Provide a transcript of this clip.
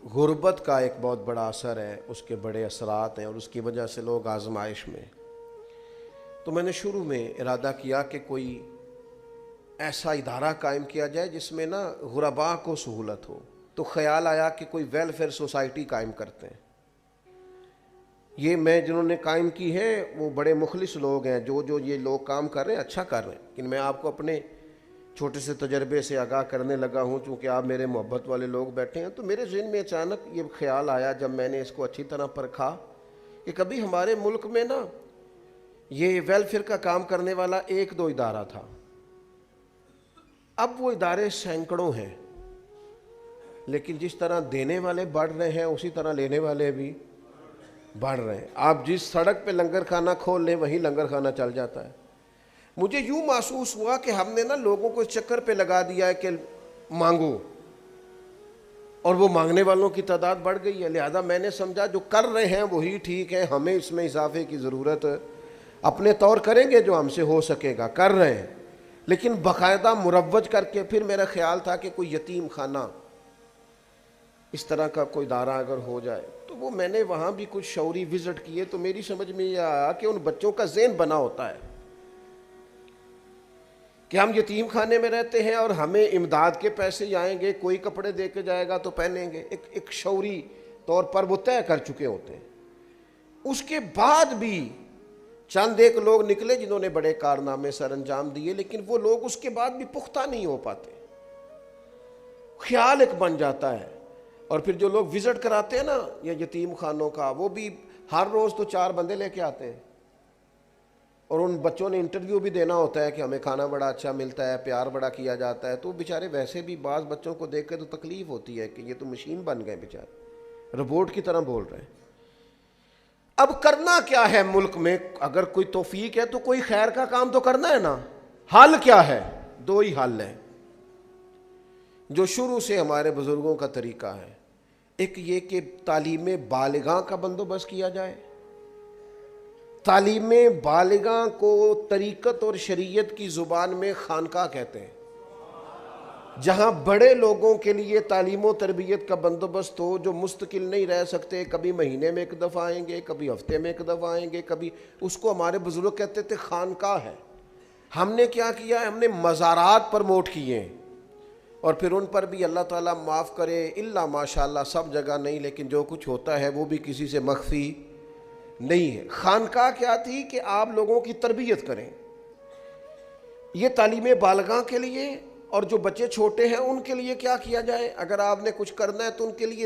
غربت کا ایک بہت بڑا اثر ہے، اس کے بڑے اثرات ہیں اور اس کی وجہ سے لوگ آزمائش میں۔ تو میں نے شروع میں ارادہ کیا کہ کوئی ایسا ادارہ قائم کیا جائے جس میں نا غرباء کو سہولت ہو۔ تو خیال آیا کہ کوئی ویلفیئر سوسائٹی قائم کرتے ہیں۔ یہ میں جنہوں نے قائم کی ہے وہ بڑے مخلص لوگ ہیں، جو یہ لوگ کام کر رہے ہیں اچھا کر رہے ہیں، لیکن میں آپ کو اپنے چھوٹے سے تجربے سے آگاہ کرنے لگا ہوں، چونکہ آپ میرے محبت والے لوگ بیٹھے ہیں۔ تو میرے ذہن میں اچانک یہ خیال آیا جب میں نے اس کو اچھی طرح پرکھا کہ کبھی ہمارے ملک میں نا یہ ویلفیئر کا کام کرنے والا ایک دو ادارہ تھا، اب وہ ادارے سینکڑوں ہیں، لیکن جس طرح دینے والے بڑھ رہے ہیں اسی طرح لینے والے بھی بڑھ رہے ہیں۔ آپ جس سڑک پہ لنگر خانہ کھول لیں وہیں لنگر خانہ چل جاتا ہے۔ مجھے یوں محسوس ہوا کہ ہم نے نا لوگوں کو اس چکر پہ لگا دیا ہے کہ مانگو، اور وہ مانگنے والوں کی تعداد بڑھ گئی ہے، لہذا میں نے سمجھا جو کر رہے ہیں وہی ٹھیک ہے، ہمیں اس میں اضافے کی ضرورت اپنے طور کریں گے جو ہم سے ہو سکے گا، کر رہے ہیں، لیکن باقاعدہ مروج کر کے۔ پھر میرا خیال تھا کہ کوئی یتیم خانہ اس طرح کا کوئی ادارہ اگر ہو جائے، تو وہ میں نے وہاں بھی کچھ شعوری وزٹ کیے، تو میری سمجھ میں یہ آیا کہ ان بچوں کا ذہن بنا ہوتا ہے کہ ہم یتیم خانے میں رہتے ہیں اور ہمیں امداد کے پیسے ہی آئیں گے، کوئی کپڑے دے کے جائے گا تو پہنیں گے، ایک شعوری طور پر وہ طے کر چکے ہوتے ہیں۔ اس کے بعد بھی چند ایک لوگ نکلے جنہوں نے بڑے کارنامے سر انجام دیے، لیکن وہ لوگ اس کے بعد بھی پختہ نہیں ہو پاتے، خیال ایک بن جاتا ہے۔ اور پھر جو لوگ وزٹ کراتے ہیں نا یہ یتیم خانوں کا، وہ بھی ہر روز تو 4 بندے لے کے آتے ہیں، اور ان بچوں نے انٹرویو بھی دینا ہوتا ہے کہ ہمیں کھانا بڑا اچھا ملتا ہے، پیار بڑا کیا جاتا ہے، تو بیچارے ویسے بھی بعض بچوں کو دیکھ کے تو تکلیف ہوتی ہے کہ یہ تو مشین بن گئے بیچارے، روبوٹ کی طرح بول رہے ہیں۔ اب کرنا کیا ہے ملک میں؟ اگر کوئی توفیق ہے تو کوئی خیر کا کام تو کرنا ہے نا۔ حل کیا ہے؟ 2 ہی حل ہیں جو شروع سے ہمارے بزرگوں کا طریقہ ہے۔ ایک یہ کہ تعلیم بالغاں کا بندوبست کیا جائے۔ تعلیم بالغاں کو طریقت اور شریعت کی زبان میں خانقاہ کہتے ہیں، جہاں بڑے لوگوں کے لیے تعلیم و تربیت کا بندوبست ہو، جو مستقل نہیں رہ سکتے، کبھی مہینے میں 1 دفعہ آئیں گے، کبھی ہفتے میں 1 دفعہ آئیں گے، کبھی، اس کو ہمارے بزرگ کہتے تھے خانقاہ ہے۔ ہم نے کیا کیا ہے؟ ہم نے مزارات پرموٹ کیے ہیں، اور پھر ان پر بھی اللہ تعالیٰ معاف کرے، الا ماشاءاللہ سب جگہ نہیں، لیکن جو کچھ ہوتا ہے وہ بھی کسی سے مخفی نہیں ہے۔ خانقاہ کیا تھی؟ کہ آپ لوگوں کی تربیت کریں۔ یہ تعلیم بالغاں کے لیے، اور جو بچے چھوٹے ہیں ان کے لیے کیا کیا جائے؟ اگر آپ نے کچھ کرنا ہے تو ان کے لیے